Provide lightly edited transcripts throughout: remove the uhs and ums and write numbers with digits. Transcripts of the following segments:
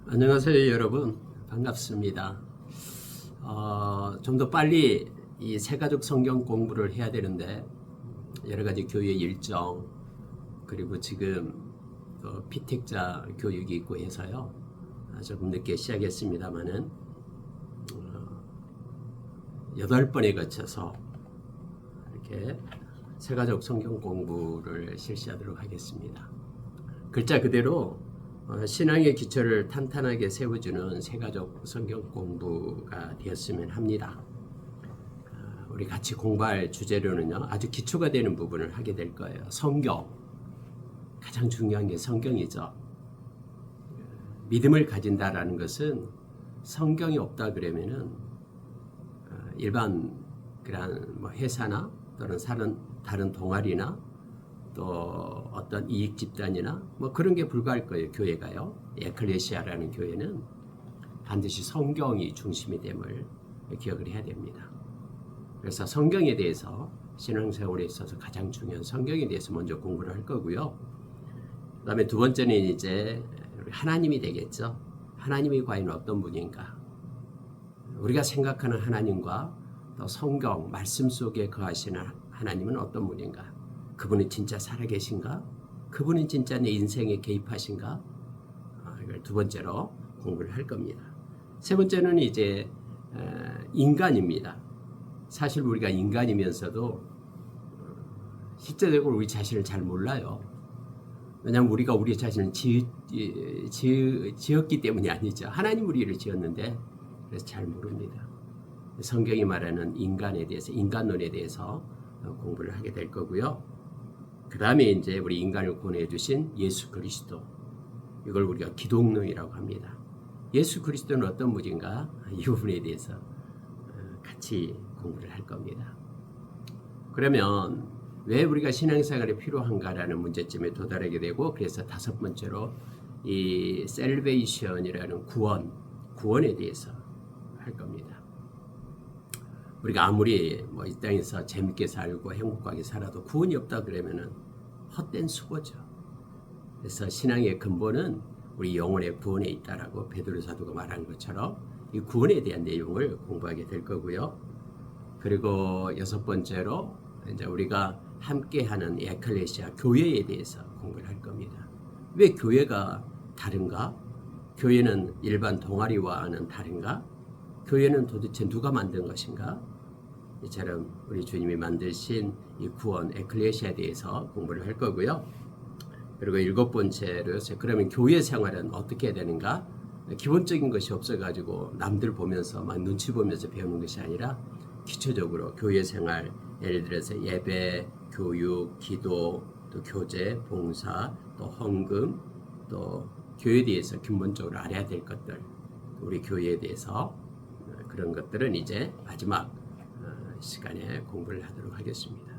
안녕하세요, 여러분. 반갑습니다. 좀 더 빨리 이 새가족 성경 공부를 해야 되는데 여러 가지 교회 일정 그리고 지금 피택자 교육이 있고 해서요. 조금 늦게 시작했습니다만은 8번에 거쳐서 이렇게 새가족 성경 공부를 실시하도록 하겠습니다. 글자 그대로 신앙의 기초를 탄탄하게 세워주는 새가족 성경 공부가 되었으면 합니다. 우리 같이 공부할 주제로는요, 아주 기초가 되는 부분을 하게 될 거예요. 성경. 가장 중요한 게 성경이죠. 믿음을 가진다라는 것은 성경이 없다 그러면은 일반 그런 회사나 또는 다른 동아리나 또 어떤 이익 집단이나 그런 게 불과할 거예요. 교회가요. 에클레시아라는 교회는 반드시 성경이 중심이 됨을 기억을 해야 됩니다. 그래서 성경에 대해서 신앙생활에 있어서 가장 중요한 성경에 대해서 먼저 공부를 할 거고요. 그 다음에 두 번째는 이제 하나님이 되겠죠. 하나님이 과연 어떤 분인가? 우리가 생각하는 하나님과 또 성경, 말씀 속에 거하시는 하나님은 어떤 분인가? 그분은 진짜 살아계신가? 그분은 진짜 내 인생에 개입하신가? 이걸 두 번째로 공부를 할 겁니다. 세 번째는 이제 인간입니다. 사실 우리가 인간이면서도 실제적으로 우리 자신을 잘 몰라요. 왜냐하면 우리가 우리 자신을 지었기 때문이 아니죠. 하나님 우리를 지었는데 그래서 잘 모릅니다. 성경이 말하는 인간에 대해서, 인간론에 대해서 공부를 하게 될 거고요. 그 다음에 이제 우리 인간을 구원해 주신 예수 그리스도, 이걸 우리가 기독론이라고 합니다. 예수 그리스도는 어떤 분인가? 이 부분에 대해서 같이 공부를 할 겁니다. 그러면 왜 우리가 신앙생활이 필요한가라는 문제점에 도달하게 되고, 그래서 다섯 번째로 이 셀베이션이라는 구원에 대해서 할 겁니다. 우리가 아무리 이 땅에서 재밌게 살고 행복하게 살아도 구원이 없다 그러면은 헛된 수고죠. 그래서 신앙의 근본은 우리 영혼의 구원에 있다라고 베드로 사도가 말한 것처럼 이 구원에 대한 내용을 공부하게 될 거고요. 그리고 여섯 번째로 이제 우리가 함께하는 에클레시아 교회에 대해서 공부를 할 겁니다. 왜 교회가 다른가? 교회는 일반 동아리와는 다른가? 교회는 도대체 누가 만든 것인가? 이처럼 우리 주님이 만드신 이 구원, 에클레시아에 대해서 공부를 할 거고요. 그리고 일곱 번째로 그러면 교회 생활은 어떻게 해야 되는가? 기본적인 것이 없어가지고 남들 보면서 막 눈치 보면서 배우는 것이 아니라 기초적으로 교회 생활, 예를 들어서 예배, 교육, 기도, 또 교제, 봉사, 또 헌금, 또 교회에 대해서 근본적으로 알아야 될 것들, 우리 교회에 대해서 그런 것들은 이제 마지막 시간에 공부를 하도록 하겠습니다.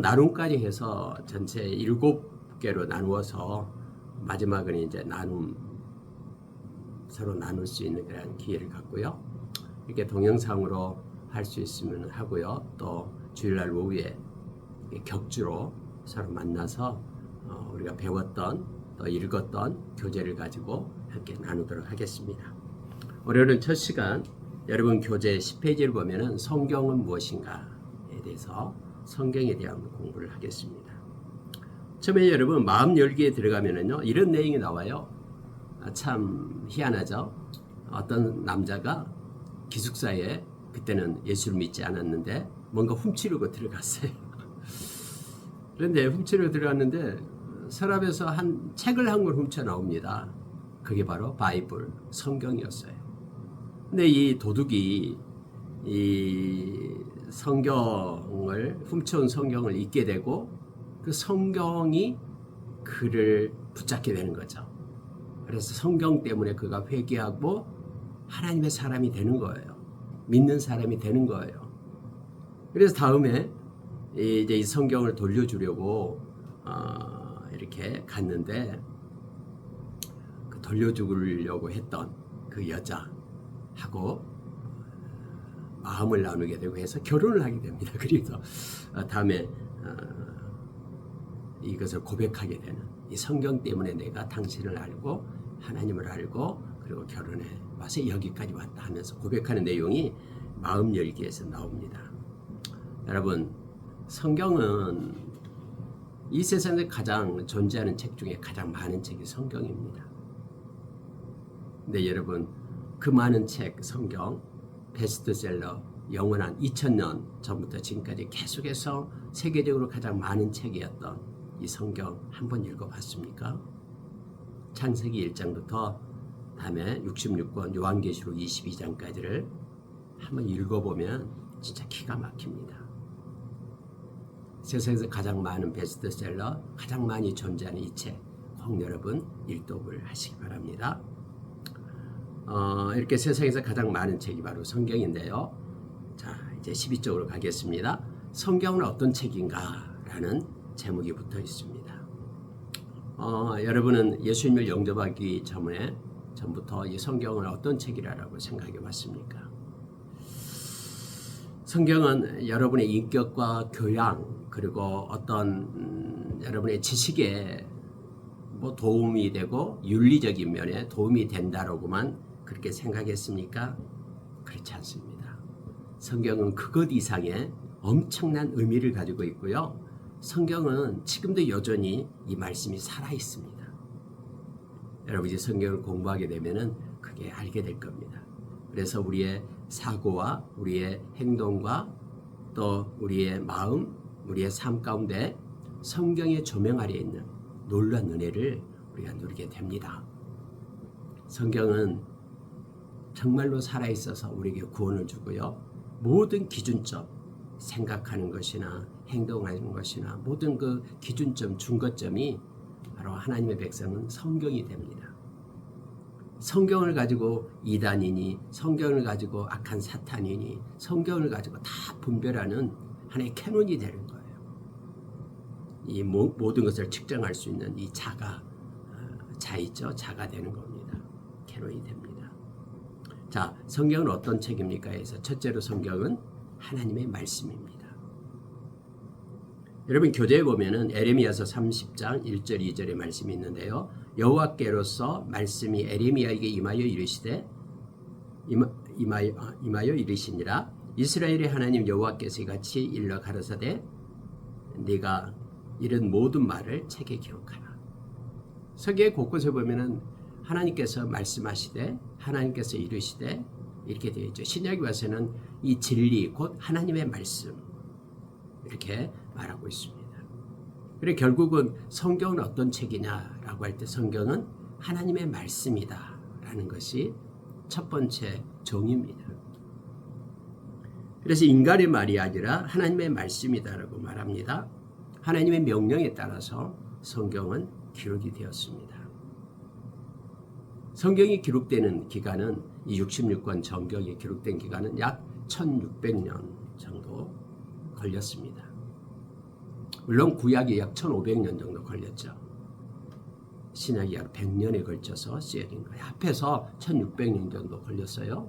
나눔까지 해서 전체 7개로 나누어서 마지막은 이제 서로 나눌 수 있는 그런 기회를 갖고요. 이렇게 동영상으로 할 수 있으면 하고요. 또 주일날 오후에 격주로 서로 만나서 우리가 배웠던 또 읽었던 교재를 가지고 함께 나누도록 하겠습니다. 오늘은 첫 시간 여러분 교재 10페이지를 보면은 성경은 무엇인가에 대해서 성경에 대한 공부를 하겠습니다. 처음에 여러분 마음 열기에 들어가면은요 이런 내용이 나와요. 참 희한하죠. 어떤 남자가 기숙사에 그때는 예수를 믿지 않았는데 뭔가 훔치려고 들어갔어요. 그런데 훔치려고 들어갔는데 서랍에서 책을 한 권 훔쳐 나옵니다. 그게 바로 바이블, 성경이었어요. 근데 이 도둑이 이 성경을 훔쳐온 성경을 읽게 되고 그 성경이 그를 붙잡게 되는 거죠. 그래서 성경 때문에 그가 회개하고 하나님의 사람이 되는 거예요. 믿는 사람이 되는 거예요. 그래서 다음에 이제 이 성경을 돌려주려고 이렇게 갔는데 그 돌려주려고 했던 그 여자하고 마음을 나누게 되고 해서 결혼을 하게 됩니다. 그래서 다음에 이것을 고백하게 되는, 이 성경 때문에 내가 당신을 알고 하나님을 알고 그리고 결혼해 와서 여기까지 왔다 하면서 고백하는 내용이 마음 열기에서 나옵니다. 여러분, 성경은 이 세상에 가장 존재하는 책 중에 가장 많은 책이 성경입니다. 근데 여러분, 그 많은 책, 성경, 베스트셀러, 영원한 2000년 전부터 지금까지 계속해서 세계적으로 가장 많은 책이었던 이 성경 한번 읽어봤습니까? 창세기 1장부터 다음에 66권 요한계시록 22장까지를 한번 읽어보면 진짜 기가 막힙니다. 세상에서 가장 많은 베스트셀러, 가장 많이 존재하는 이 책, 꼭 여러분 읽독을 하시기 바랍니다. 이렇게 세상에서 가장 많은 책이 바로 성경인데요. 자, 이제 12쪽으로 가겠습니다. 성경은 어떤 책인가? 라는 제목이 붙어 있습니다. 여러분은 예수님을 영접하기 전부터 이 성경은 어떤 책이라고 생각해 봤습니까? 성경은 여러분의 인격과 교양 그리고 어떤 여러분의 지식에 뭐 도움이 되고 윤리적인 면에 도움이 된다라고만 그렇게 생각했습니까? 그렇지 않습니다. 성경은 그것 이상의 엄청난 의미를 가지고 있고요. 성경은 지금도 여전히 이 말씀이 살아 있습니다. 여러분 이제 성경을 공부하게 되면은 그게 알게 될 겁니다. 그래서 우리의 사고와 우리의 행동과 또 우리의 마음, 우리의 삶 가운데 성경의 조명 아래에 있는 놀라운 은혜를 우리가 누리게 됩니다. 성경은 정말로 살아있어서 우리에게 구원을 주고요. 모든 기준점, 생각하는 것이나 행동하는 것이나 모든 그 기준점, 중거점이 바로 하나님의 백성은 성경이 됩니다. 성경을 가지고 이단이니 성경을 가지고 악한 사탄이니 성경을 가지고 다 분별하는 하나의 캐논이 되는 거예요. 이 모든 것을 측정할 수 있는 이 자있죠. 자가 되는 겁니다. 캐논이 됩니다. 자, 성경은 어떤 책입니까? 해서 첫째로 성경은 하나님의 말씀입니다. 여러분 교재에 보면은 에레미야서 30장 1절 2절의 말씀이 있는데요. 여호와께로서 말씀이 에레미야에게 임하여 이르시니라. 이스라엘의 하나님 여호와께서 이같이 일러 가라사대 네가 이런 모든 말을 책에 기록하라. 성경 곳곳에 보면은 하나님께서 말씀하시되 하나님께서 이르시되 이렇게 되어 있죠. 신약에 와서는 이 진리 곧 하나님의 말씀 이렇게 말하고 있습니다. 그래 결국은 성경은 어떤 책이냐라고 할 때 성경은 하나님의 말씀이다라는 것이 첫 번째 정의입니다. 그래서 인간의 말이 아니라 하나님의 말씀이다라고 말합니다. 하나님의 명령에 따라서 성경은 기록이 되었습니다. 성경이 기록되는 기간은 이 66권 정경이 기록된 기간은 약 1600년 정도 걸렸습니다. 물론 구약이 약 1500년 정도 걸렸죠. 신약이 약 100년에 걸쳐서 쓰여진 거예요. 합해서 1600년 정도 걸렸어요.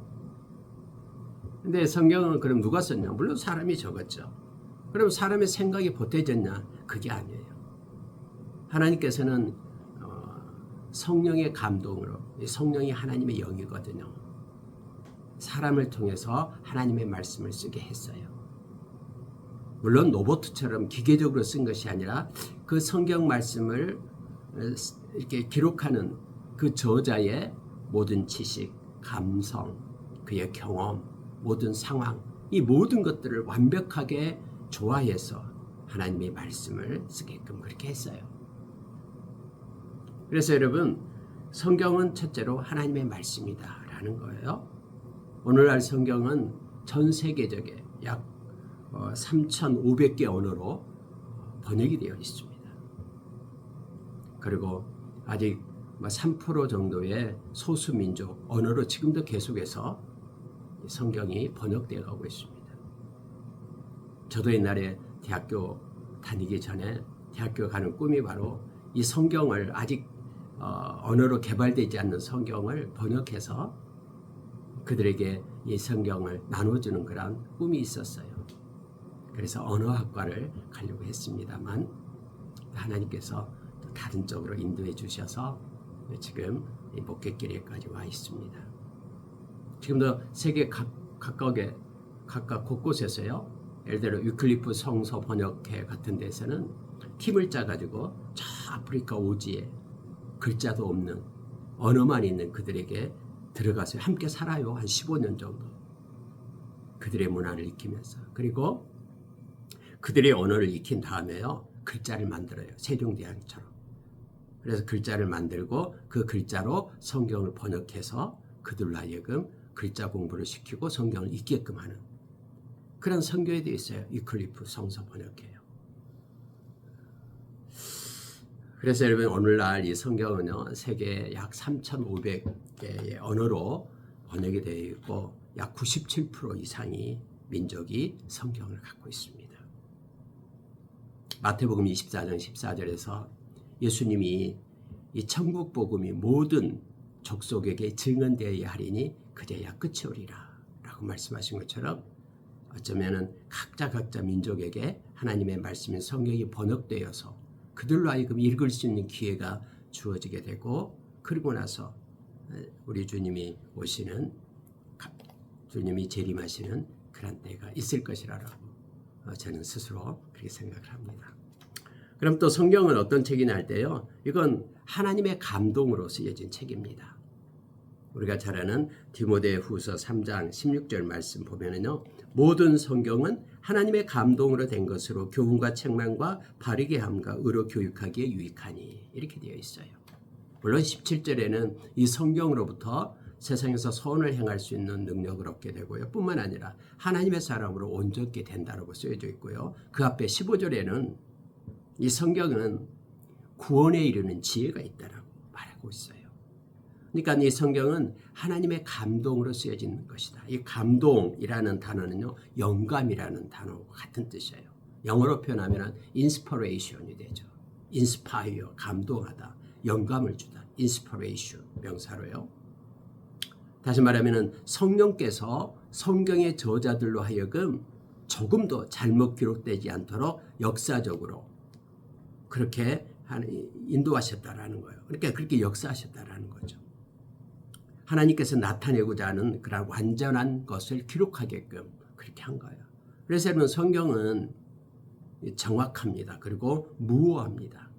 근데 성경은 그럼 누가 썼냐? 물론 사람이 적었죠. 그럼 사람의 생각이 보태졌냐? 그게 아니에요. 하나님께서는 성령의 감동으로, 성령이 하나님의 영이거든요. 사람을 통해서 하나님의 말씀을 쓰게 했어요. 물론 로봇처럼 기계적으로 쓴 것이 아니라 그 성경 말씀을 이렇게 기록하는 그 저자의 모든 지식, 감성, 그의 경험, 모든 상황, 이 모든 것들을 완벽하게 조화해서 하나님의 말씀을 쓰게끔 그렇게 했어요. 그래서 여러분, 성경은 첫째로 하나님의 말씀이다 라는 거예요. 오늘날 성경은 전 세계적에 약 3,500개 언어로 번역이 되어 있습니다. 그리고 아직 3% 정도의 소수민족 언어로 지금도 계속해서 성경이 번역되어 가고 있습니다. 저도 옛날에 대학교 다니기 전에 대학교 가는 꿈이 바로 이 성경을 아직 언어로 개발되지 않는 성경을 번역해서 그들에게 이 성경을 나눠주는 그런 꿈이 있었어요. 그래서 언어학과를 가려고 했습니다만 하나님께서 다른 쪽으로 인도해 주셔서 지금 이 목객길에까지 와 있습니다. 지금도 세계 각각 곳곳에서요. 예를 들어 위클리프 성서 번역회 같은 데서는 팀을 짜가지고 저 아프리카 오지에 글자도 없는 언어만 있는 그들에게 들어가서 함께 살아요. 한 15년 정도. 그들의 문화를 익히면서. 그리고 그들의 언어를 익힌 다음에요. 글자를 만들어요. 세종대왕처럼. 그래서 글자를 만들고 그 글자로 성경을 번역해서 그들로 하여금 글자 공부를 시키고 성경을 읽게끔 하는 그런 선교회도 있어요. 위클리프 성서 번역회요. 그래서 여러분 오늘날 이 성경은요. 세계 약 3,500개의 언어로 번역이 되어 있고 약 97% 이상이 민족이 성경을 갖고 있습니다. 마태복음 24장 14절에서 예수님이 이 천국 복음이 모든 족속에게 증언되어야 하리니 그제야 끝이 오리라 라고 말씀하신 것처럼 어쩌면은 각자 민족에게 하나님의 말씀인 성경이 번역되어서 그들로 하여금 읽을 수 있는 기회가 주어지게 되고 그리고 나서 우리 주님이 오시는 주님이 재림하시는 그런 때가 있을 것이라고 저는 스스로 그렇게 생각을 합니다. 그럼 또 성경은 어떤 책이냐 할 때요. 이건 하나님의 감동으로 쓰여진 책입니다. 우리가 잘 아는 디모데후서 3장 16절 말씀 보면은요. 모든 성경은 하나님의 감동으로 된 것으로 교훈과 책망과 바르게 함과 의로 교육하기에 유익하니 이렇게 되어 있어요. 물론 17절에는 이 성경으로부터 세상에서 선을 행할 수 있는 능력을 얻게 되고요. 뿐만 아니라 하나님의 사람으로 온전케 된다고 쓰여져 있고요. 그 앞에 15절에는 이 성경은 구원에 이르는 지혜가 있다라고 말하고 있어요. 그러니까 이 성경은 하나님의 감동으로 쓰여진 것이다. 이 감동이라는 단어는요. 영감이라는 단어와 같은 뜻이에요. 영어로 표현하면 inspiration이 되죠. inspire, 감동하다. 영감을 주다. inspiration, 명사로요. 다시 말하면 성령께서 성경의 저자들로 하여금 조금도 잘못 기록되지 않도록 역사적으로 그렇게 인도하셨다라는 거예요. 그러니까 그렇게 역사하셨다라는 거죠. 하나님께서 나타내고자 하는 그런 완전한 것을 기록하게끔 그렇게 한 거예요. 그래서 여러분 성경은 정확합니다. 그리고 무오합니다.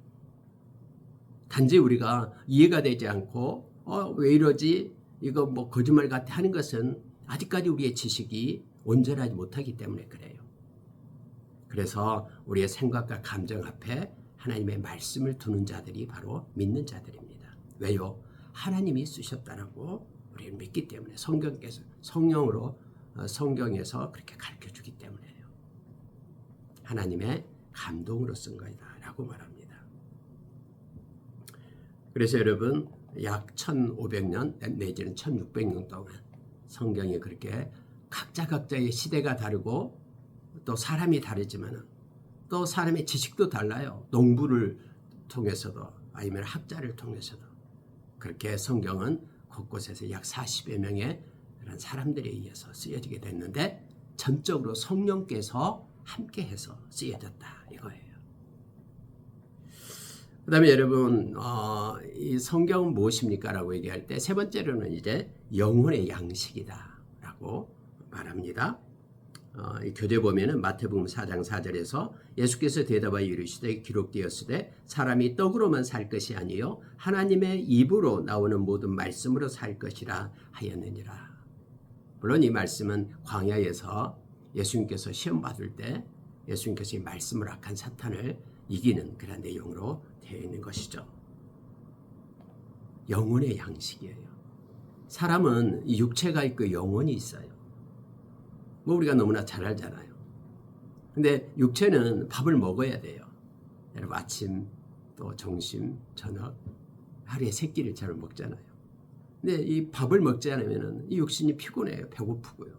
단지 우리가 이해가 되지 않고 왜 이러지? 이거 뭐 거짓말 같아 하는 것은 아직까지 우리의 지식이 온전하지 못하기 때문에 그래요. 그래서 우리의 생각과 감정 앞에 하나님의 말씀을 두는 자들이 바로 믿는 자들입니다. 왜요? 하나님이 쓰셨다라고 우리는 믿기 때문에 성경께서 성령으로 성경에서 그렇게 가르쳐주기 때문에요. 하나님의 감동으로 쓴 거다라고 말합니다. 그래서 여러분 약 1500년 내지는 1600년 동안 성경이 그렇게 각자의 시대가 다르고 또 사람이 다르지만 또 사람의 지식도 달라요. 농부를 통해서도 아니면 학자를 통해서도 그렇게 성경은 곳곳에서 약 40여 명의 그런 사람들에 의해서 쓰여지게 됐는데 전적으로 성령께서 함께해서 쓰여졌다 이거예요. 그 다음에 여러분 이 성경은 무엇입니까? 라고 얘기할 때 세 번째로는 이제 영혼의 양식이다 라고 말합니다. 이 교재 보면은 마태복음 4장 4절에서 예수께서 대답하여 이르시되 기록되었으되 사람이 떡으로만 살 것이 아니요 하나님의 입으로 나오는 모든 말씀으로 살 것이라 하였느니라. 물론 이 말씀은 광야에서 예수님께서 시험 받을 때 예수님께서 이 말씀을 악한 사탄을 이기는 그런 내용으로 되어 있는 것이죠. 영혼의 양식이에요. 사람은 육체가 있고 영혼이 있어요. 뭐 우리가 너무나 잘 알잖아요. 근데 육체는 밥을 먹어야 돼요. 여러분 아침 또 점심 저녁 하루에 3끼를 잘 먹잖아요. 근데 이 밥을 먹지 않으면 이 육신이 피곤해요. 배고프고요.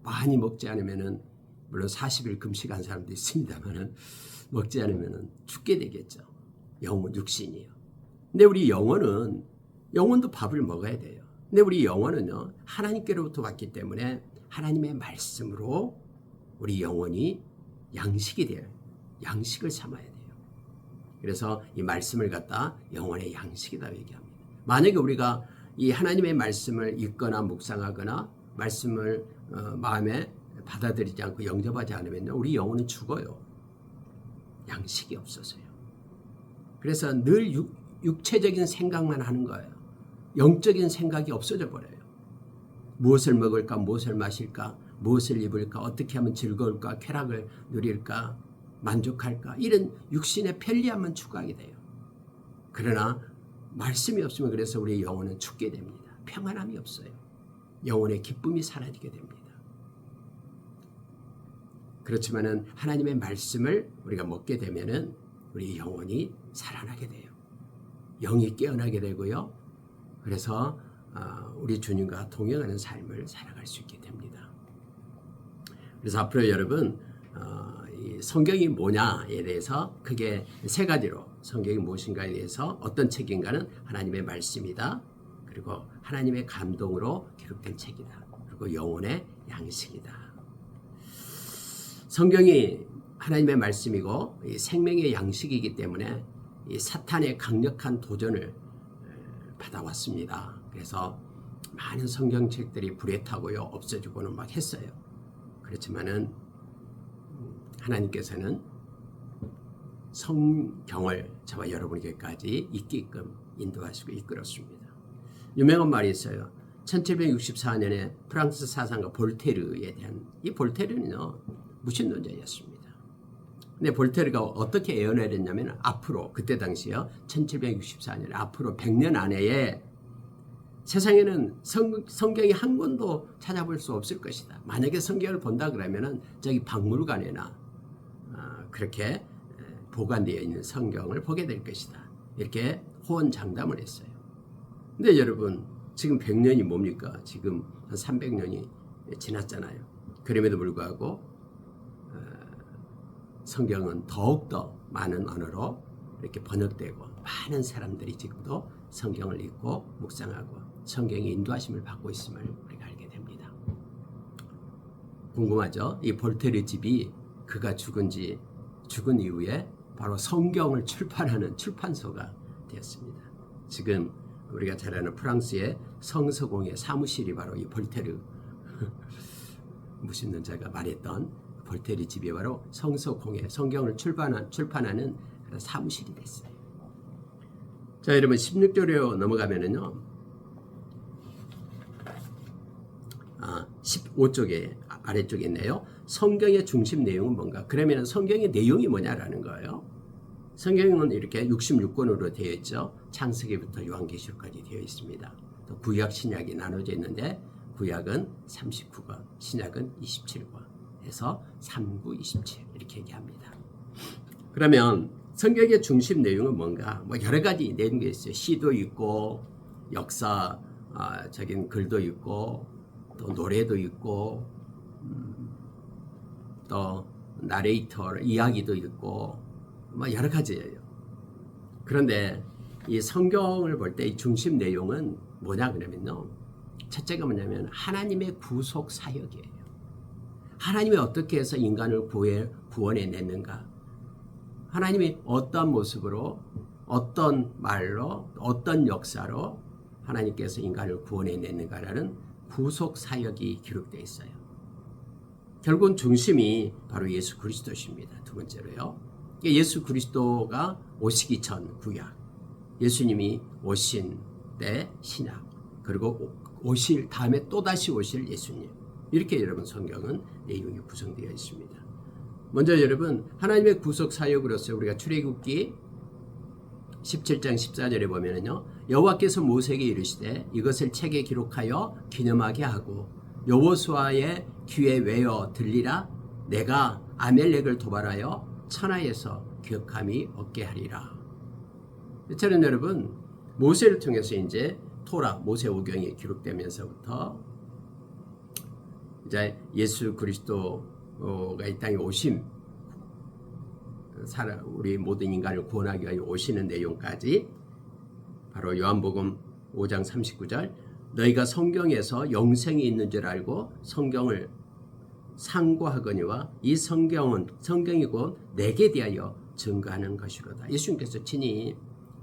많이 먹지 않으면 물론 40일 금식한 사람도 있습니다만 먹지 않으면 죽게 되겠죠. 영혼 육신이요. 근데 우리 영혼도 밥을 먹어야 돼요. 근데 우리 영혼은요 하나님께로부터 왔기 때문에 하나님의 말씀으로 우리 영혼이 양식이 돼요. 양식을 삼아야 돼요. 그래서 이 말씀을 갖다 영혼의 양식이라고 얘기합니다. 만약에 우리가 이 하나님의 말씀을 읽거나 묵상하거나 말씀을 마음에 받아들이지 않고 영접하지 않으면 우리 영혼은 죽어요. 양식이 없어서요. 그래서 늘 육체적인 생각만 하는 거예요. 영적인 생각이 없어져 버려요. 무엇을 먹을까, 무엇을 마실까, 무엇을 입을까, 어떻게 하면 즐거울까, 쾌락을 누릴까, 만족할까, 이런 육신의 편리함만 추구하게 돼요. 그러나 말씀이 없으면 그래서 우리의 영혼은 죽게 됩니다. 평안함이 없어요. 영혼의 기쁨이 사라지게 됩니다. 그렇지만은 하나님의 말씀을 우리가 먹게 되면은 우리 영혼이 살아나게 돼요. 영이 깨어나게 되고요. 그래서 우리 주님과 동행하는 삶을 살아갈 수 있게 됩니다. 그래서 앞으로 여러분 이 성경이 뭐냐에 대해서 크게 세 가지로 성경이 무엇인가에 대해서 어떤 책인가는 하나님의 말씀이다. 그리고 하나님의 감동으로 기록된 책이다. 그리고 영혼의 양식이다. 성경이 하나님의 말씀이고 생명의 양식이기 때문에 이 사탄의 강력한 도전을 받아왔습니다. 그래서 많은 성경책들이 불에 타고요 없어지고는 막 했어요. 그렇지만은 하나님께서는 성경을 저와 여러분에게까지 있게끔 인도하시고 이끌었습니다. 유명한 말이 있어요. 1764년에 프랑스 사상가 볼테르에 대한, 이 볼테르는요 무신론자였습니다. 근데 볼테르가 어떻게 예언을 했냐면 앞으로 그때 당시요 1764년 앞으로 100년 안에 세상에는 성경이 한 권도 찾아볼 수 없을 것이다. 만약에 성경을 본다 그러면은 저기 박물관에나 그렇게 보관되어 있는 성경을 보게 될 것이다. 이렇게 호언장담을 했어요. 근데 여러분 지금 100년이 뭡니까? 지금 한 300년이 지났잖아요. 그럼에도 불구하고 성경은 더욱더 많은 언어로 이렇게 번역되고 많은 사람들이 지금도 성경을 읽고 묵상하고 성경의 인도하심을 받고 있음을 우리가 알게 됩니다. 궁금하죠? 이 볼테르 집이 그가 죽은 이후에 바로 성경을 출판하는 출판소가 되었습니다. 지금 우리가 잘 아는 프랑스의 성서공회 사무실이 바로 이 볼테르 무신론자가 말했던 볼테르 집이 바로 성서공회 성경을 출판하는 그런 사무실이 됐어요. 자, 여러분 16절로 넘어가면은요. 15쪽에 아래쪽에 있네요. 성경의 중심 내용은 뭔가? 그러면 성경의 내용이 뭐냐라는 거예요. 성경은 이렇게 66권으로 되어 있죠. 창세기부터 요한계시록까지 되어 있습니다. 또 구약 신약이 나눠져 있는데 구약은 39권, 신약은 27권 해서 39, 27 이렇게 얘기합니다. 그러면 성경의 중심 내용은 뭔가? 뭐 여러 가지 내용이 있어요. 시도 있고 역사적인 글도 있고 또 노래도 있고 또 나레이터 이야기도 있고 뭐 여러 가지예요. 그런데 이 성경을 볼 때 이 중심 내용은 뭐냐 그러면요. 첫째가 뭐냐면 하나님의 구속 사역이에요. 하나님이 어떻게 해서 인간을 구원해냈는가? 하나님이 어떤 모습으로, 어떤 말로, 어떤 역사로 하나님께서 인간을 구원해냈는가라는 구속 사역이 기록되어 있어요. 결국은 중심이 바로 예수 그리스도십니다. 두 번째로요. 예수 그리스도가 오시기 전 구약, 예수님이 오신 때 신약, 그리고 오실 다음에 또다시 오실 예수님. 이렇게 여러분 성경은 내용이 구성되어 있습니다. 먼저 여러분 하나님의 구속 사역으로서 우리가 출애굽기 17장 14절에 보면은요. 여호와께서 모세에게 이르시되 이것을 책에 기록하여 기념하게 하고 여호수아의 귀에 외어 들리라. 내가 아멜렉을 도발하여 천하에서 기억함이 없게 하리라. 이처럼 여러분 모세를 통해서 이제 토라 모세오경이 기록되면서부터 이제 예수 그리스도가 이 땅에 오심, 우리 모든 인간을 구원하기 위하여 오시는 내용까지 바로 요한복음 5장 39절 너희가 성경에서 영생이 있는 줄 알고 성경을 상고하거니와 이 성경이 곧 내게 대하여 증거하는 것이로다. 예수님께서 친히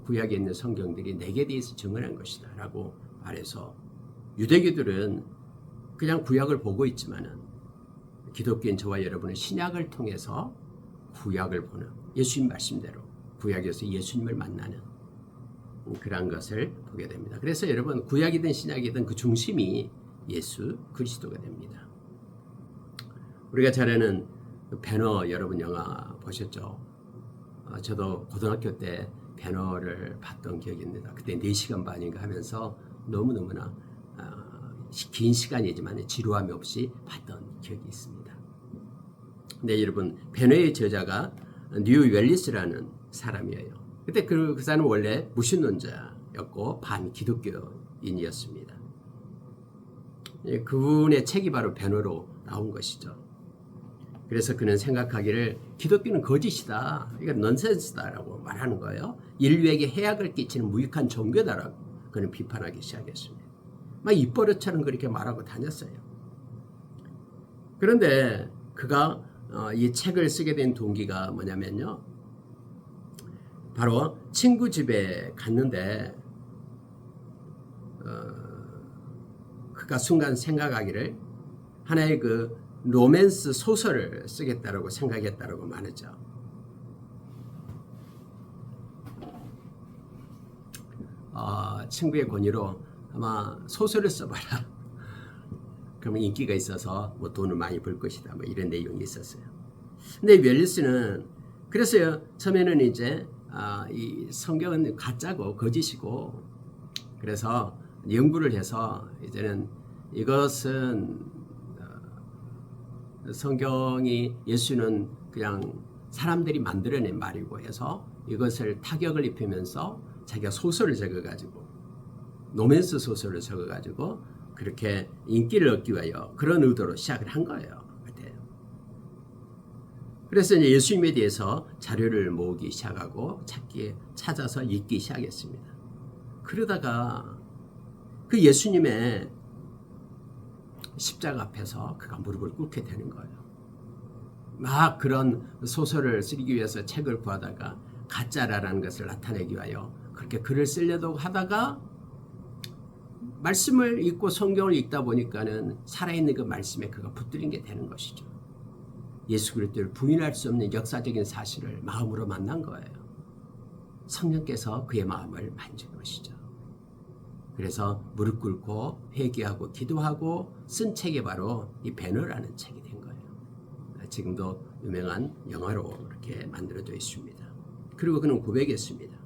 구약에 있는 성경들이 내게 대해서 증언한 것이다 라고 말해서 유대교들은 그냥 구약을 보고 있지만은 기독교인 저와 여러분은 신약을 통해서 구약을 보는 예수님 말씀대로 구약에서 예수님을 만나는 그런 것을 보게 됩니다. 그래서 여러분 구약이든 신약이든 그 중심이 예수 그리스도가 됩니다. 우리가 잘 아는 배너 여러분 영화 보셨죠? 저도 고등학교 때 배너를 봤던 기억이 있습니다. 그때 4시간 반인가 하면서 너무너무나 긴 시간이지만 지루함이 없이 봤던 기억이 있습니다. 근데 여러분 배너의 저자가 뉴 웰리스라는 사람이에요. 그때 그 사람은 원래 무신론자였고 반기독교인이었습니다. 그분의 책이 바로 배너로 나온 것이죠. 그래서 그는 생각하기를 기독교는 거짓이다. 이건 넌센스다라고 말하는 거예요. 인류에게 해악을 끼치는 무익한 종교다라고 그는 비판하기 시작했습니다. 막 입버릇처럼 그렇게 말하고 다녔어요. 그런데 그가 이 책을 쓰게 된 동기가 뭐냐면요. 바로 친구 집에 갔는데 그가 순간 생각하기를 하나의 그 로맨스 소설을 쓰겠다라고 생각했다라고 말하죠. 친구의 권유로 아마 소설을 써봐라. 그러면 인기가 있어서 뭐 돈을 많이 벌 것이다. 뭐 이런 내용이 있었어요. 근데 웰리스는 그래서요. 처음에는 이제 이 성경은 가짜고 거짓이고 그래서 연구를 해서 이제는 이것은 성경이 예수는 그냥 사람들이 만들어낸 말이고 해서 이것을 타격을 입히면서 자기가 소설을 적어가지고 로맨스 소설을 적어가지고 그렇게 인기를 얻기 위하여 그런 의도로 시작을 한 거예요. 그래서 이제 예수님에 대해서 자료를 모으기 시작하고 찾아서 읽기 시작했습니다. 그러다가 그 예수님의 십자가 앞에서 그가 무릎을 꿇게 되는 거예요. 막 그런 소설을 쓰기 위해서 책을 구하다가 가짜라는 것을 나타내기 위하여 그렇게 글을 쓰려고 하다가 말씀을 읽고 성경을 읽다 보니까는 살아있는 그 말씀에 그가 붙들린 게 되는 것이죠. 예수 그리스도를 부인할 수 없는 역사적인 사실을 마음으로 만난 거예요. 성령께서 그의 마음을 만진 것이죠. 그래서 무릎 꿇고 회개하고 기도하고 쓴 책이 바로 이 배너라는 책이 된 거예요. 지금도 유명한 영화로 이렇게 만들어져 있습니다. 그리고 그는 고백했습니다.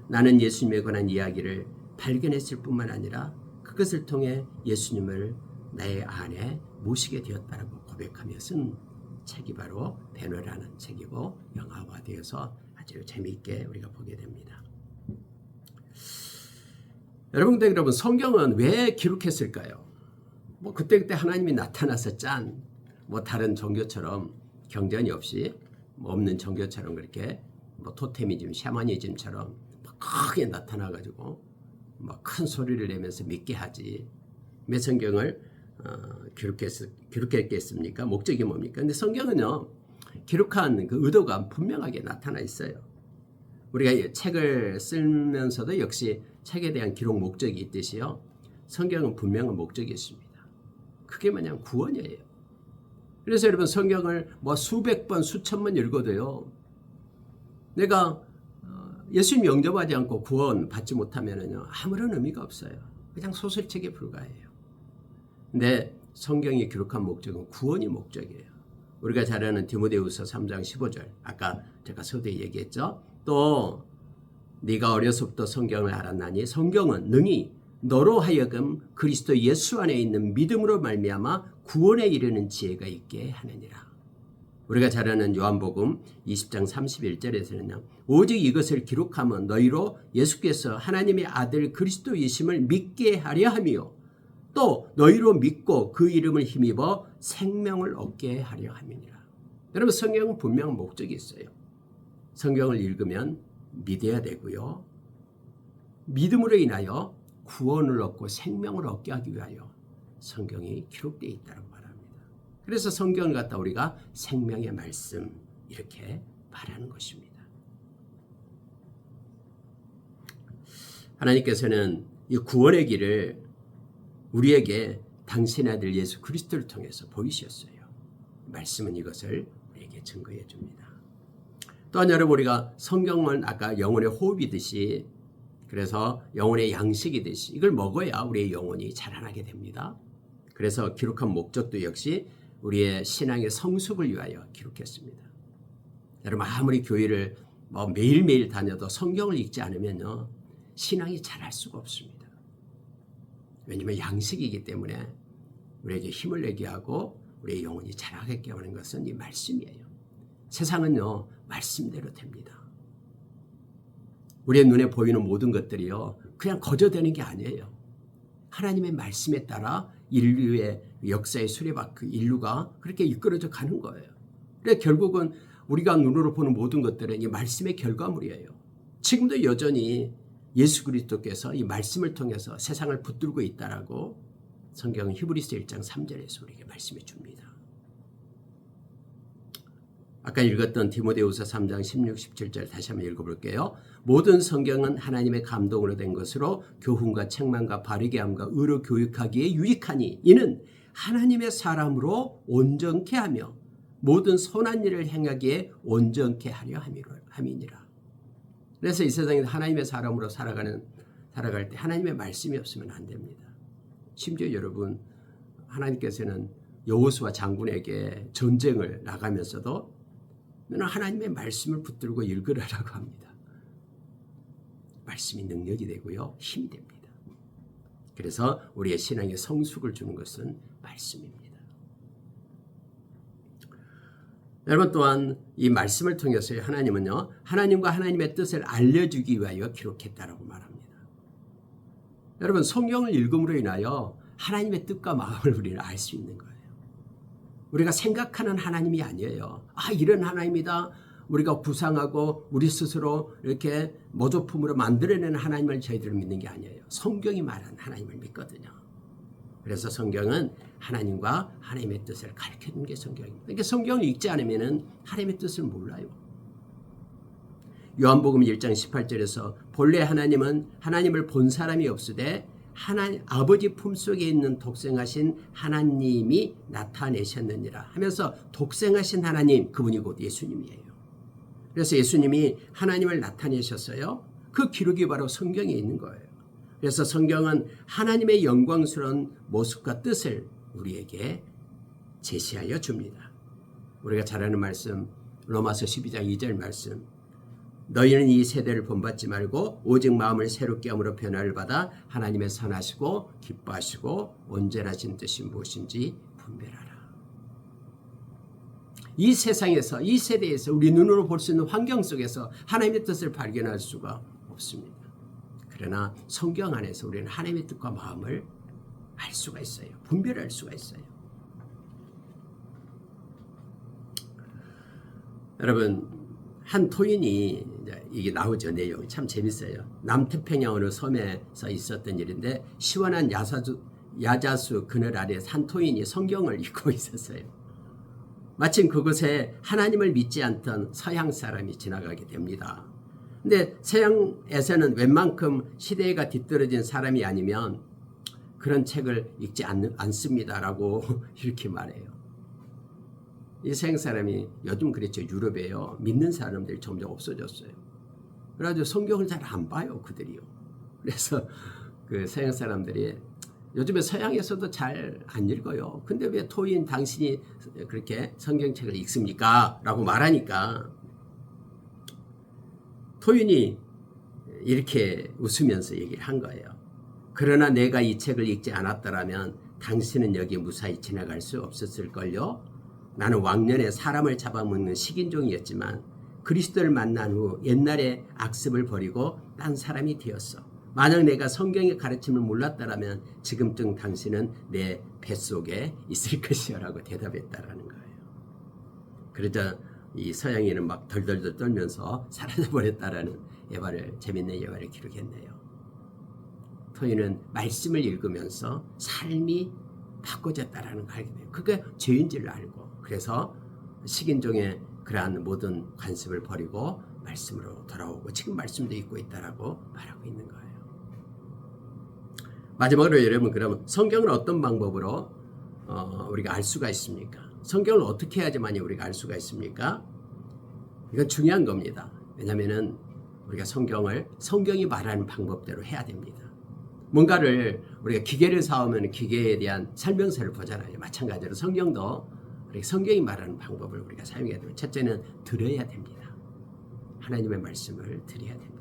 나는 예수님에 관한 이야기를 발견했을 뿐만 아니라 그것을 통해 예수님을 내 안에 모시게 되었다라고 고백하며 쓴 책이 바로 배너라는 책이고 영화화되어서 아주 재미있게 우리가 보게 됩니다. 여러분 성경은 왜 기록했을까요? 뭐 그때 하나님이 나타나서 짠 뭐 다른 종교처럼 경전이 없이 뭐 없는 종교처럼 그렇게 뭐 토테미즘, 샤머니즘처럼 크게 나타나가지고 뭐 큰 소리를 내면서 믿게 하지. 왜 성경을 기록했겠습니까? 목적이 뭡니까? 근데 성경은요 기록한 그 의도가 분명하게 나타나 있어요. 우리가 책을 쓰면서도 역시 책에 대한 기록 목적이 있듯이요. 성경은 분명한 목적이 있습니다. 그게 마냥 구원이에요. 그래서 여러분 성경을 뭐 수백 번, 수천 번 읽어도요. 내가 예수님 영접하지 않고 구원 받지 못하면은요 아무런 의미가 없어요. 그냥 소설책에 불과해요. 근데 성경이 기록한 목적은 구원이 목적이에요. 우리가 잘 아는 디모데후서 3장 15절 아까 제가 서두에 얘기했죠. 또 네가 어려서부터 성경을 알았나니 성경은 능히 너로 하여금 그리스도 예수 안에 있는 믿음으로 말미암아 구원에 이르는 지혜가 있게 하느니라. 우리가 잘 아는 요한복음 20장 31절에서는요. 오직 이것을 기록하면 너희로 예수께서 하나님의 아들 그리스도이심을 믿게 하려 하며 또 너희로 믿고 그 이름을 힘입어 생명을 얻게 하려 함이니라. 여러분 성경은 분명한 목적이 있어요. 성경을 읽으면 믿어야 되고요. 믿음으로 인하여 구원을 얻고 생명을 얻게 하기 위하여 성경이 기록되어 있다고 말합니다. 그래서 성경을 갖다 우리가 생명의 말씀 이렇게 말하는 것입니다. 하나님께서는 이 구원의 길을 우리에게 당신의 아들 예수 그리스도를 통해서 보이셨어요. 말씀은 이것을 우리에게 증거해 줍니다. 또한 여러분, 우리가 성경은 아까 영혼의 호흡이듯이, 그래서 영혼의 양식이듯이 이걸 먹어야 우리의 영혼이 자라나게 됩니다. 그래서 기록한 목적도 역시 우리의 신앙의 성숙을 위하여 기록했습니다. 여러분, 아무리 교회를 매일매일 다녀도 성경을 읽지 않으면요, 신앙이 자랄 수가 없습니다. 왜냐하면 양식이기 때문에 우리에게 힘을 내게 하고 우리의 영혼이 자라게 하는 것은 이 말씀이에요. 세상은요, 말씀대로 됩니다. 우리의 눈에 보이는 모든 것들이요, 그냥 거저되는 게 아니에요. 하나님의 말씀에 따라 인류의 역사의 수레바퀴, 인류가 그렇게 이끌어져 가는 거예요. 그래서 결국은 우리가 눈으로 보는 모든 것들은 이 말씀의 결과물이에요. 지금도 여전히 예수 그리스도께서 이 말씀을 통해서 세상을 붙들고 있다라고 성경은 히브리서 1장 3절에서 우리에게 말씀해 줍니다. 아까 읽었던 디모데후서 3장 16, 17절 다시 한번 읽어볼게요. 모든 성경은 하나님의 감동으로 된 것으로 교훈과 책망과 바르게 함과 의로 교육하기에 유익하니 이는 하나님의 사람으로 온전케 하며 모든 선한 일을 행하기에 온전케 하려 함이니라. 그래서 이 세상에서 하나님의 사람으로 살아갈 때 하나님의 말씀이 없으면 안 됩니다. 심지어 여러분, 하나님께서는 여호수아 장군에게 전쟁을 나가면서도 너는 하나님의 말씀을 붙들고 읽으라라고 합니다. 말씀이 능력이 되고요, 힘이 됩니다. 그래서 우리의 신앙에 성숙을 주는 것은 말씀입니다. 여러분, 또한 이 말씀을 통해서 하나님은요, 하나님과 하나님의 뜻을 알려주기 위하여 기록했다라고 말합니다. 여러분, 성경을 읽음으로 인하여 하나님의 뜻과 마음을 우리는 알 수 있는 거예요. 우리가 생각하는 하나님이 아니에요. 이런 하나님이다. 우리가 구상하고 우리 스스로 이렇게 모조품으로 만들어내는 하나님을 저희들은 믿는 게 아니에요. 성경이 말하는 하나님을 믿거든요. 그래서 성경은 하나님과 하나님의 뜻을 가르쳐주는 게 성경입니다. 그러니까 성경을 읽지 않으면 하나님의 뜻을 몰라요. 요한복음 1장 18절에서 본래 하나님은 하나님을 본 사람이 없으되 아버지 품속에 있는 독생하신 하나님이 나타내셨느니라 하면서 독생하신 하나님, 그분이 곧 예수님이에요. 그래서 예수님이 하나님을 나타내셨어요. 그 기록이 바로 성경에 있는 거예요. 그래서 성경은 하나님의 영광스러운 모습과 뜻을 우리에게 제시하여 줍니다. 우리가 잘 아는 말씀, 로마서 12장 2절 말씀, 너희는 이 세대를 본받지 말고 오직 마음을 새롭게 함으로 변화를 받아 하나님의 선하시고 기뻐하시고 온전하신 뜻이 무엇인지 분별하라. 이 세상에서, 이 세대에서 우리 눈으로 볼 수 있는 환경 속에서 하나님의 뜻을 발견할 수가 없습니다. 그러나 성경 안에서 우리는 하나님의 뜻과 마음을 알 수가 있어요. 분별할 수가 있어요. 여러분, 한 토인이, 이게 나오죠. 내용이 참 재밌어요. 남태평양 어느 섬에서 있었던 일인데 시원한 야자수 그늘 아래 한 토인이 성경을 읽고 있었어요. 마침 그곳에 하나님을 믿지 않던 서양 사람이 지나가게 됩니다. 근데 서양에서는 웬만큼 시대가 뒤떨어진 사람이 아니면 그런 책을 읽지 않습니다라고 이렇게 말해요. 이 서양 사람이, 요즘 그랬죠. 유럽에요. 믿는 사람들이 점점 없어졌어요. 그래가지고 성경을 잘 안 봐요, 그들이요. 그래서 그 서양 사람들이 요즘에 서양에서도 잘 안 읽어요. 근데 왜 토인 당신이 그렇게 성경책을 읽습니까? 라고 말하니까 토인이 이렇게 웃으면서 얘기를 한 거예요. 그러나 내가 이 책을 읽지 않았더라면 당신은 여기 무사히 지나갈 수 없었을걸요. 나는 왕년에 사람을 잡아먹는 식인종이었지만 그리스도를 만난 후 옛날의 악습을 버리고 딴 사람이 되었어. 만약 내가 성경의 가르침을 몰랐더라면 지금쯤 당신은 내 뱃속에 있을 것이야 라고 대답했다라는 거예요. 그러자 이 서양인은 막 덜덜덜 떨면서 사라져버렸다라는 재밌는 예화를 기록했네요. 토이는 말씀을 읽으면서 삶이 바꿔졌다라는 걸 알게 돼요. 그게 죄인지를 알고, 그래서 식인종의 그러한 모든 관습을 버리고 말씀으로 돌아오고 지금 말씀도 읽고 있다라고 말하고 있는 거예요. 마지막으로 여러분, 그러면 성경을 어떤 방법으로 우리가 알 수가 있습니까? 성경을 어떻게 해야지만 우리가 알 수가 있습니까? 이건 중요한 겁니다. 왜냐하면 우리가 성경이 말하는 방법대로 해야 됩니다. 뭔가를 우리가 기계를 사오면 기계에 대한 설명서를 보잖아요. 마찬가지로 성경도 우리가 성경이 말하는 방법을 우리가 사용해야 됩니다. 첫째는 들어야 됩니다. 하나님의 말씀을 들어야 됩니다.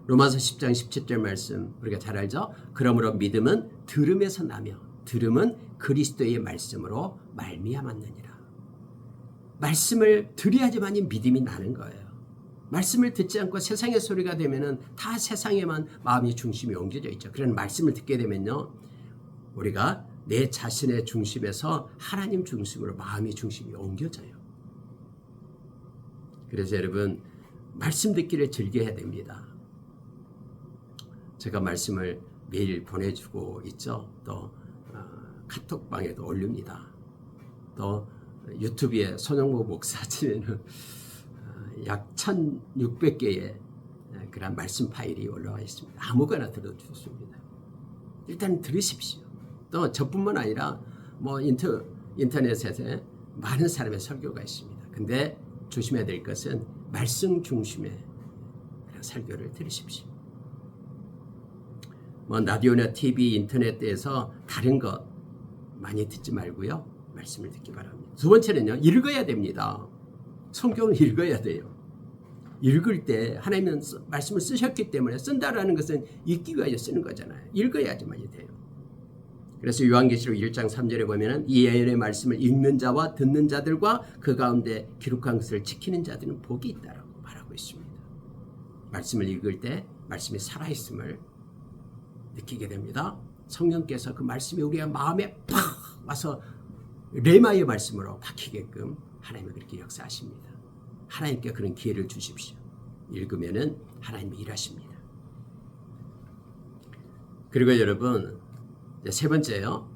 로마서 10장 17절 말씀 우리가 잘 알죠? 그러므로 믿음은 들음에서 나며 들음은 그리스도의 말씀으로 말미암았느니라. 말씀을 들어야지만 믿음이 나는 거예요. 말씀을 듣지 않고 세상의 소리가 되면은 다 세상에만 마음이 중심이 옮겨져 있죠. 그런 말씀을 듣게 되면요, 우리가 내 자신의 중심에서 하나님 중심으로 마음이 중심이 옮겨져요. 그래서 여러분, 말씀 듣기를 즐겨야 됩니다. 제가 말씀을 매일 보내주고 있죠. 또 카톡방에도 올립니다. 또 유튜브에 손영모 목사 치면은 약 1600개의 그런 말씀 파일이 올라와 있습니다. 아무거나 들어주십니다. 일단 들으십시오. 또 저뿐만 아니라 뭐 인터넷에 많은 사람의 설교가 있습니다. 근데 조심해야 될 것은 말씀 중심의 그런 설교를 들으십시오. 뭐 라디오나 TV, 인터넷에서 다른 것 많이 듣지 말고요. 말씀을 듣기 바랍니다. 두 번째는요, 읽어야 됩니다. 성경을 읽어야 돼요. 읽을 때 하나님은 말씀을 쓰셨기 때문에, 쓴다라는 것은 읽기 위하여 쓰는 거잖아요. 읽어야지만이 돼요. 그래서 요한계시록 1장 3절에 보면은 이 예언의 말씀을 읽는 자와 듣는 자들과 그 가운데 기록한 것을 지키는 자들은 복이 있다라고 말하고 있습니다. 말씀을 읽을 때 말씀이 살아있음을 느끼게 됩니다. 성령께서 그 말씀이 우리의 마음에 팍 와서 레마의 말씀으로 박히게끔 하나님은 그렇게 역사하십니다. 하나님께 그런 기회를 주십시오. 읽으면은 하나님이 일하십니다. 그리고 여러분, 세 번째요,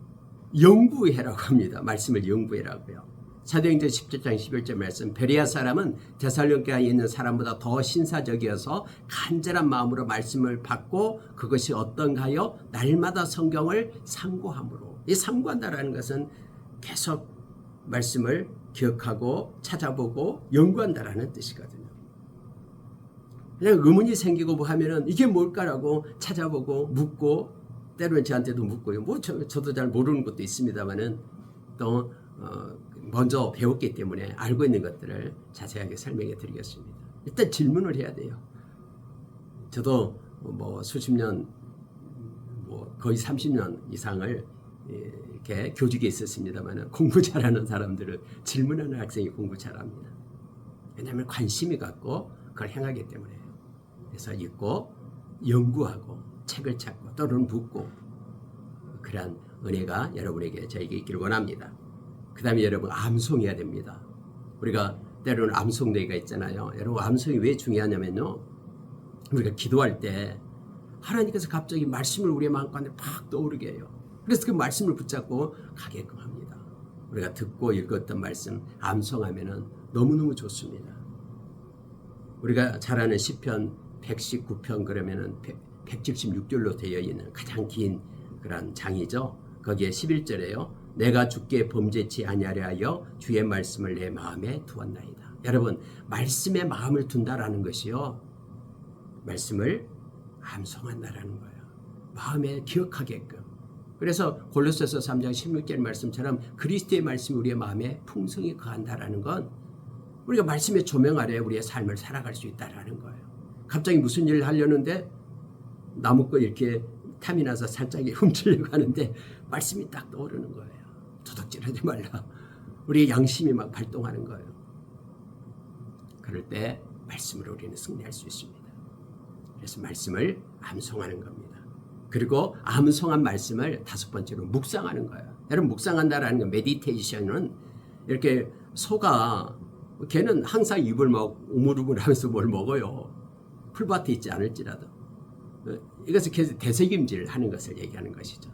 연구해라고 합니다. 말씀을 연구해라고요. 사도행전 17장 11절 말씀, 베레아 사람은 데살로니가에 있는 사람보다 더 신사적이어서 간절한 마음으로 말씀을 받고 그것이 어떤가요? 날마다 성경을 상고함으로. 이 상고한다라는 것은 계속 말씀을 기억하고 찾아보고 연구한다라는 뜻이거든요. 그냥 의문이 생기고 뭐 하면은 이게 뭘까라고 찾아보고 묻고, 때로는 저한테도 묻고요. 뭐 저도 잘 모르는 것도 있습니다만은 또 먼저 배웠기 때문에 알고 있는 것들을 자세하게 설명해 드리겠습니다. 일단 질문을 해야 돼요. 저도 뭐 수십 년, 뭐 거의 30년 이상을 이렇게 교직에 있었습니다만, 공부 잘하는 사람들은 질문하는 학생이 공부 잘합니다. 왜냐하면 관심이 갖고 그걸 행하기 때문에요. 그래서 읽고 연구하고 책을 찾고 또는 묻고, 그러한 은혜가 여러분에게 저에게 있기를 원합니다. 그 다음에 여러분, 암송해야 됩니다. 우리가 때로는 암송대회가 있잖아요. 여러분, 암송이 왜 중요하냐면요, 우리가 기도할 때 하나님께서 갑자기 말씀을 우리의 마음가운데 팍 떠오르게 해요. 그래서 그 말씀을 붙잡고 가게끔 합니다. 우리가 듣고 읽었던 말씀 암송하면은 너무너무 좋습니다. 우리가 잘 아는 시편 119편 그러면은 176절로 되어 있는 가장 긴 그런 장이죠. 거기에 11절에요. 내가 주께 범죄치 아니하려 하여 주의 말씀을 내 마음에 두었나이다. 여러분, 말씀에 마음을 둔다라는 것이요, 말씀을 암송한다라는 거예요. 마음에 기억하게끔. 그래서 골로새서 3장 16절 말씀처럼 그리스도의 말씀이 우리의 마음에 풍성히 거한다라는 건 우리가 말씀의 조명 아래 우리의 삶을 살아갈 수 있다라는 거예요. 갑자기 무슨 일을 하려는데 나무꽃 이렇게 탐이 나서 살짝 훔치려고 하는데 말씀이 딱 떠오르는 거예요. 도둑질하지 말라. 우리의 양심이 막 발동하는 거예요. 그럴 때 말씀으로 우리는 승리할 수 있습니다. 그래서 말씀을 암송하는 겁니다. 그리고 암송한 말씀을 다섯 번째로 묵상하는 거예요. 여러분, 묵상한다라는 건, 메디테이션은 이렇게 소가, 걔는 항상 입을 막 우물우물 하면서 뭘 먹어요. 풀밭에 있지 않을지라도. 이것을 계속 되새김질 하는 것을 얘기하는 것이죠.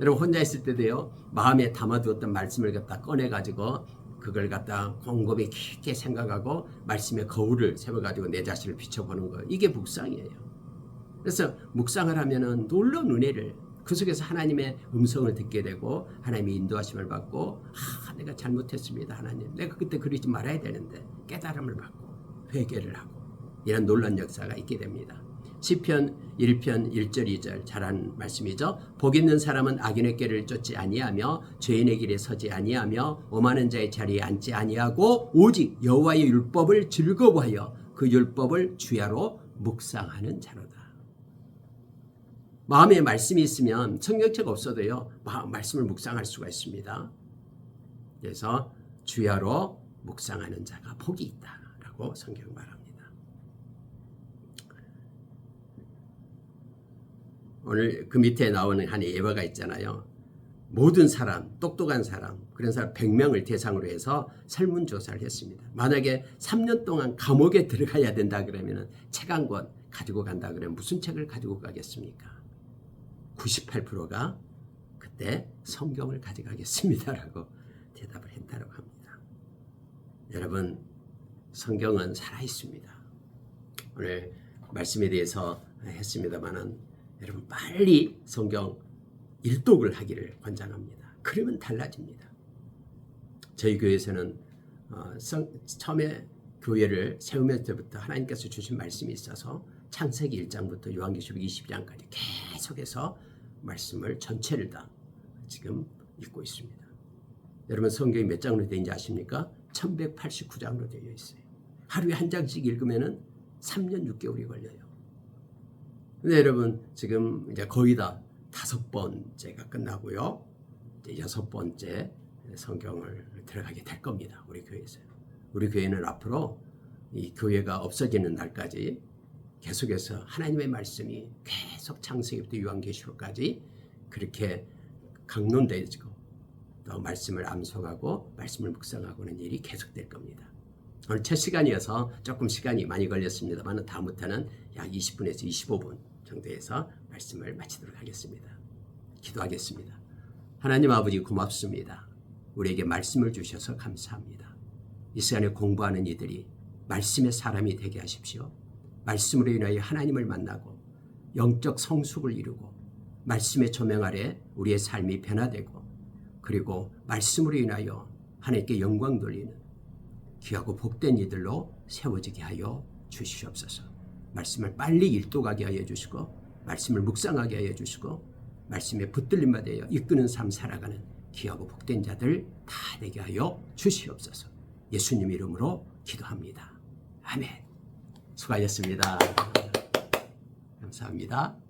여러분, 혼자 있을 때도요, 마음에 담아두었던 말씀을 갖다 꺼내가지고 그걸 갖다 곰곰이 깊게 생각하고 말씀의 거울을 세워가지고 내 자신을 비춰보는 거, 이게 묵상이에요. 그래서 묵상을 하면은 놀라운 은혜를 그 속에서 하나님의 음성을 듣게 되고 하나님의 인도하심을 받고 내가 잘못했습니다. 하나님. 내가 그때 그러지 말아야 되는데 깨달음을 받고 회개를 하고 이런 놀라운 역사가 있게 됩니다. 시편 1편 1절 2절 잘한 말씀이죠. 복 있는 사람은 악인의 길을 쫓지 아니하며 죄인의 길에 서지 아니하며 오만한 자의 자리에 앉지 아니하고 오직 여호와의 율법을 즐거워하여 그 율법을 주야로 묵상하는 자로다. 마음에 말씀이 있으면 성경책 없어도요 말씀을 묵상할 수가 있습니다. 그래서 주야로 묵상하는 자가 복이 있다라고 성경 말합니다. 오늘 그 밑에 나오는 한 예화가 있잖아요. 모든 사람, 똑똑한 사람, 그런 사람 100명을 대상으로 해서 설문조사를 했습니다. 만약에 3년 동안 감옥에 들어가야 된다 그러면 책 한 권 가지고 간다 그러면 무슨 책을 가지고 가겠습니까? 98%가 그때 성경을 가져가겠습니다라고 대답을 했다고 합니다. 여러분, 성경은 살아있습니다. 오늘 말씀에 대해서 했습니다만은 여러분 빨리 성경 일독을 하기를 권장합니다. 그러면 달라집니다. 저희 교회에서는 처음에 교회를 세우면서부터 하나님께서 주신 말씀이 있어서 창세기 1장부터 요한계시록 20장까지 계속해서 말씀을 전체를 다 지금 읽고 있습니다. 여러분 성경이 몇 장으로 되어 있는지 아십니까? 1189장으로 되어 있어요. 하루에 한 장씩 읽으면 3년 6개월이 걸려요. 근데 여러분 지금 이제 거의 다 5번째가 끝나고요. 이제 6번째 성경을 들어가게 될 겁니다. 우리 교회에서요. 우리 교회는 앞으로 이 교회가 없어지는 날까지 계속해서 하나님의 말씀이 계속 창세기부터 요한계시록까지 그렇게 강론되어지고 또 말씀을 암송하고 말씀을 묵상하고는 일이 계속될 겁니다. 오늘 첫 시간이어서 조금 시간이 많이 걸렸습니다만 다음부터는 약 20분에서 25분 정도에서 말씀을 마치도록 하겠습니다. 기도하겠습니다. 하나님 아버지 고맙습니다. 우리에게 말씀을 주셔서 감사합니다. 이 시간에 공부하는 이들이 말씀의 사람이 되게 하십시오. 말씀으로 인하여 하나님을 만나고 영적 성숙을 이루고 말씀의 조명 아래 우리의 삶이 변화되고 그리고 말씀으로 인하여 하나님께 영광 돌리는 귀하고 복된 이들로 세워지게 하여 주시옵소서. 말씀을 빨리 일독하게 하여 주시고 말씀을 묵상하게 하여 주시고 말씀에 붙들림 받아 이끄는 삶 살아가는 귀하고 복된 자들 다 되게 하여 주시옵소서. 예수님 이름으로 기도합니다. 아멘. 수고하셨습니다. 감사합니다.